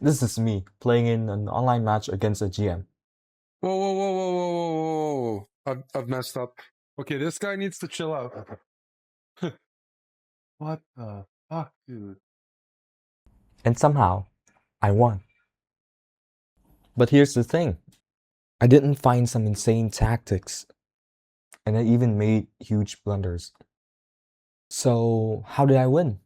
This is me playing in an online match against a GM. Whoa, whoa, whoa, whoa, whoa, whoa, whoa. I've messed up. Okay, this guy needs to chill out. What the fuck, dude? And somehow, I won. But here's the thing. I didn't find some insane tactics. And I even made huge blunders. So, how did I win?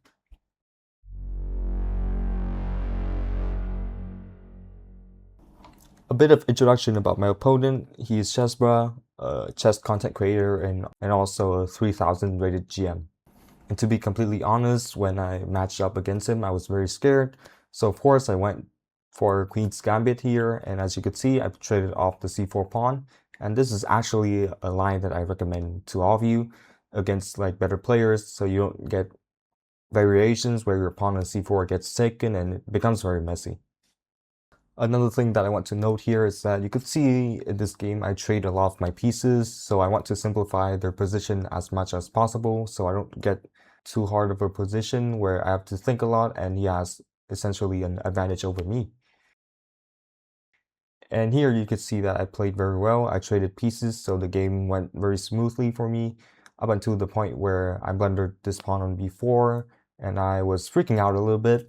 A bit of introduction about my opponent. He is ChessBrah, a chess content creator and also a 3000 rated GM. And to be completely honest, when I matched up against him, I was very scared. So of course I went for Queen's Gambit here, and as you could see, I traded off the c4 pawn. And this is actually a line that I recommend to all of you against like better players, so you don't get variations where your pawn on c4 gets taken and it becomes very messy. Another thing that I want to note here is that you could see in this game I trade a lot of my pieces, so I want to simplify their position as much as possible so I don't get too hard of a position where I have to think a lot and he has essentially an advantage over me. And here you could see that I played very well. I traded pieces, so the game went very smoothly for me up until the point where I blundered this pawn on b4 and I was freaking out a little bit.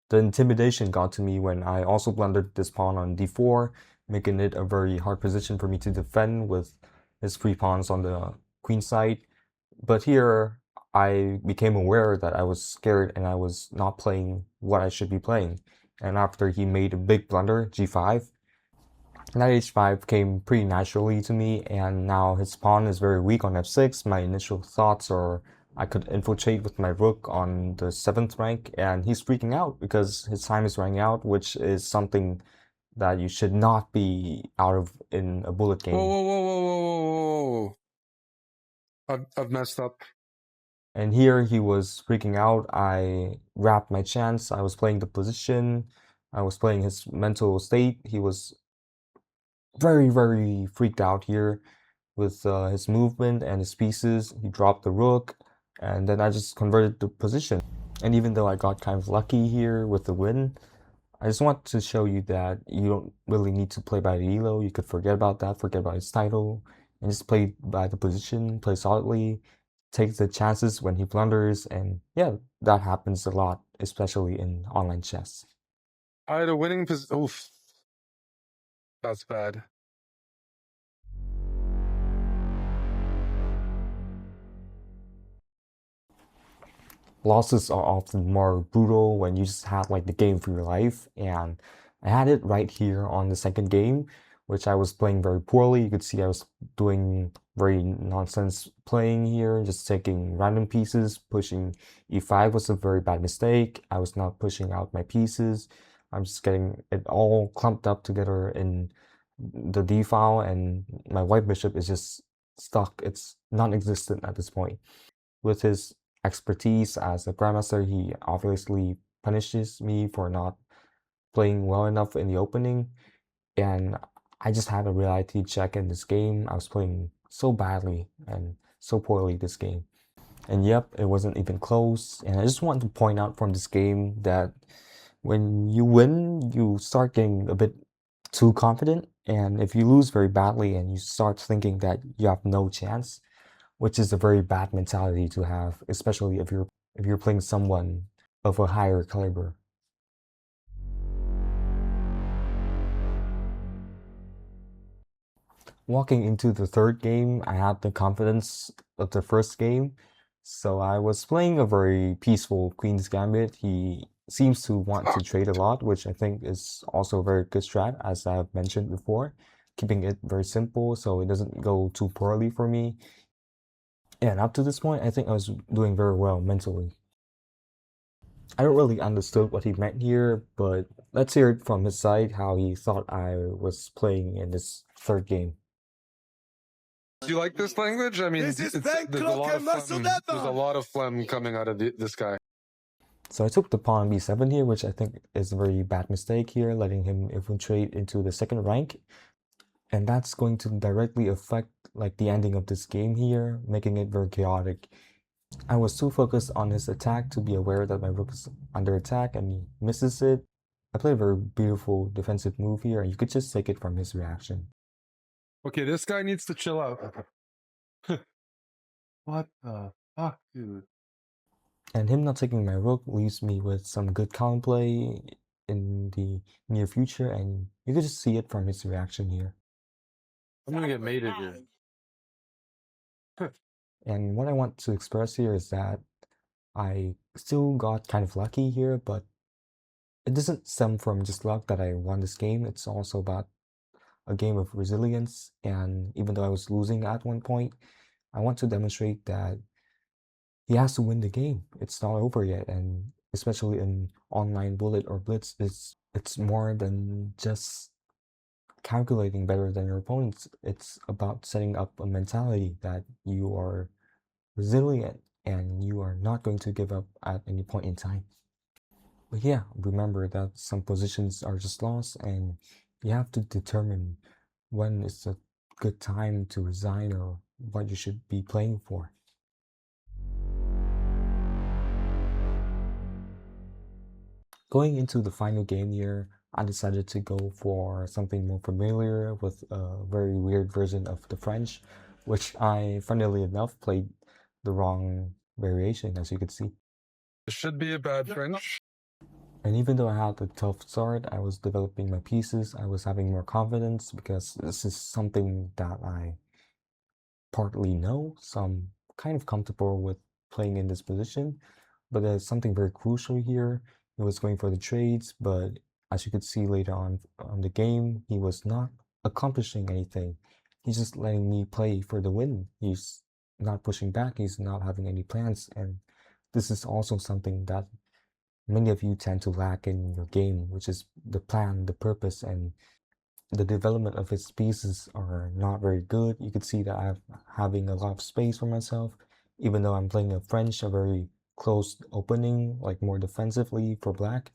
The intimidation got to me when I also blundered this pawn on d4, making it a very hard position for me to defend with his free pawns on the queen side. But here, I became aware that I was scared and I was not playing what I should be playing. And after he made a big blunder, g5, knight h5 came pretty naturally to me, and now his pawn is very weak on f6. My initial thoughts are I could infiltrate with my rook on the 7th rank, and he's freaking out because his time is running out, which is something that you should not be out of in a bullet game. Whoa, whoa, whoa, whoa, whoa, whoa, whoa. I've messed up. And here he was freaking out. I grabbed my chance. I was playing the position. I was playing his mental state. He was very freaked out here with his movement and his pieces. He dropped the rook, and then I just converted the position. And even though I got kind of lucky here with the win, I just want to show you that you don't really need to play by the elo. You could forget about that, forget about his title, and just play by the position, play solidly, take the chances when he blunders, and yeah, that happens a lot, especially in online chess. I had a winning position. Oof. That's bad. Losses are often more brutal when you just have like the game for your life, and I had it right here on the second game, which I was playing very poorly. You could see I was doing very nonsense playing here, just taking random pieces. Pushing e5 was a very bad mistake. I was not pushing out my pieces. I'm just getting it all clumped up together in the d file, and my white bishop is just stuck. It's non-existent at this point. With his expertise as a Grandmaster, he obviously punishes me for not playing well enough in the opening, and I just had a reality check in this game. I was playing so badly and so poorly this game. And yep, it wasn't even close. And I just want to point out from this game that when you win, you start getting a bit too confident. And if you lose very badly and you start thinking that you have no chance, which is a very bad mentality to have, especially if you're playing someone of a higher caliber. Walking into the third game, I had the confidence of the first game, so I was playing a very peaceful Queen's Gambit. He seems to want to trade a lot, which I think is also a very good strat, as I've mentioned before, keeping it very simple so it doesn't go too poorly for me. And up to this point, I think I was doing very well mentally. I don't really understood what he meant here, but let's hear it from his side how he thought I was playing in this third game. Do you like this language? I mean, there's a lot of phlegm coming out of this guy. So I took the pawn b7 here, which I think is a very bad mistake here, letting him infiltrate into the second rank. And that's going to directly affect like the ending of this game here, making it very chaotic. I was too focused on his attack to be aware that my rook is under attack, and he misses it. I played a very beautiful defensive move here, and you could just take it from his reaction. Okay, this guy needs to chill out. What the fuck, dude? And him not taking my rook leaves me with some good counterplay in the near future, and you could just see it from his reaction here. I'm gonna get mated here. And what I want to express here is that I still got kind of lucky here, but it doesn't stem from just luck that I won this game. It's also about a game of resilience, and even though I was losing at one point, I want to demonstrate that he has to win the game. It's not over yet, and especially in online bullet or blitz, it's more than just calculating better than your opponents. It's about setting up a mentality that you are resilient and you are not going to give up at any point in time. But yeah, remember that some positions are just lost, and you have to determine when is a good time to resign or what you should be playing for. Going into the final game here, I decided to go for something more familiar with a very weird version of the French, which I, funnily enough, played the wrong variation, as you could see. This should be a bad French. And even though I had a tough start, I was developing my pieces, I was having more confidence because this is something that I partly know, so I'm kind of comfortable with playing in this position. But there's something very crucial here. He was going for the trades, but as you could see later on the game, he was not accomplishing anything. He's just letting me play for the win. He's not pushing back, he's not having any plans, and this is also something that many of you tend to lack in your game, which is the plan, the purpose, and the development of his pieces are not very good. You could see that I'm having a lot of space for myself, even though I'm playing a French, a very closed opening, like more defensively for black.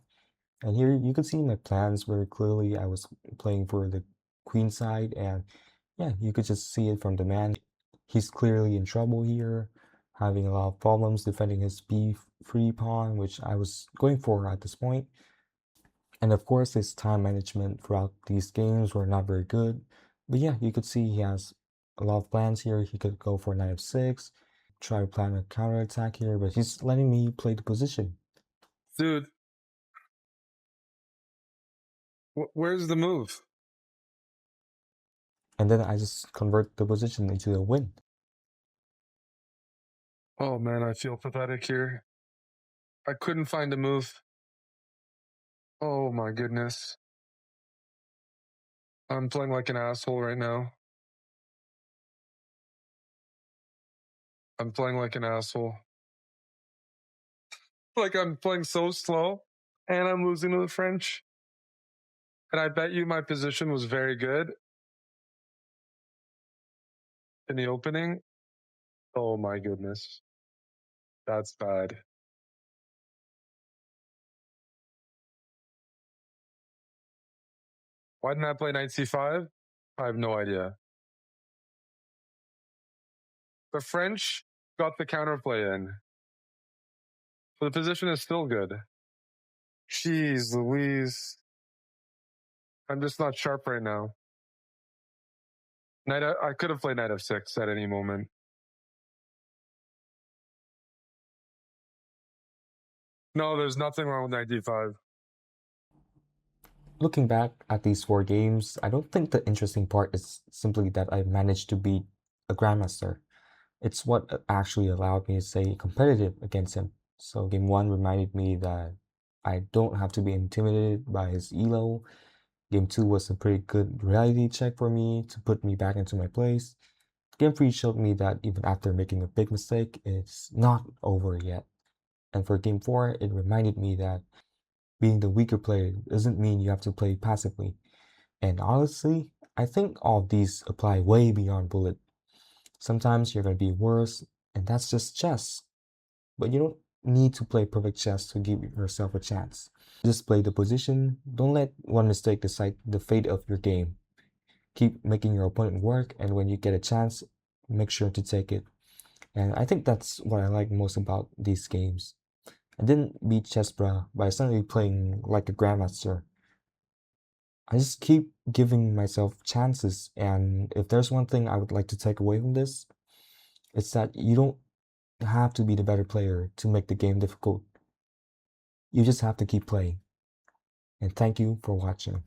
And here you could see my plans very clearly. I was playing for the queen side, and yeah, you could just see it from the man. He's clearly in trouble here, having a lot of problems defending his b3 pawn, which I was going for at this point. And of course, his time management throughout these games were not very good. But yeah, you could see he has a lot of plans here. He could go for knight f6, try to plan a counterattack here, but he's letting me play the position. Dude, where's the move? And then I just convert the position into a win. Oh man, I feel pathetic here. I couldn't find a move. Oh my goodness. I'm playing like an asshole right now. I'm playing like an asshole. Like I'm playing so slow and I'm losing to the French. And I bet you my position was very good in the opening. Oh my goodness. That's bad. Why didn't I play knight c5? I have no idea. The French got the counterplay in. So the position is still good. Jeez Louise. I'm just not sharp right now. I could have played knight f6 at any moment. No, there's nothing wrong with knight d5. Looking back at these 4 games, I don't think the interesting part is simply that I managed to beat a Grandmaster. It's what actually allowed me to stay competitive against him. So game 1 reminded me that I don't have to be intimidated by his elo. Game 2 was a pretty good reality check for me to put me back into my place. Game 3 showed me that even after making a big mistake, it's not over yet. And for game 4, it reminded me that being the weaker player doesn't mean you have to play passively. And honestly, I think all of these apply way beyond bullet. Sometimes you're going to be worse, and that's just chess. But you don't need to play perfect chess to give yourself a chance. Just play the position. Don't let one mistake decide the fate of your game. Keep making your opponent work, and when you get a chance, make sure to take it. And I think that's what I like most about these games. I didn't beat ChessBrah by suddenly playing like a Grandmaster. I just keep giving myself chances, and if there's one thing I would like to take away from this, it's that you don't have to be the better player to make the game difficult. You just have to keep playing. And thank you for watching.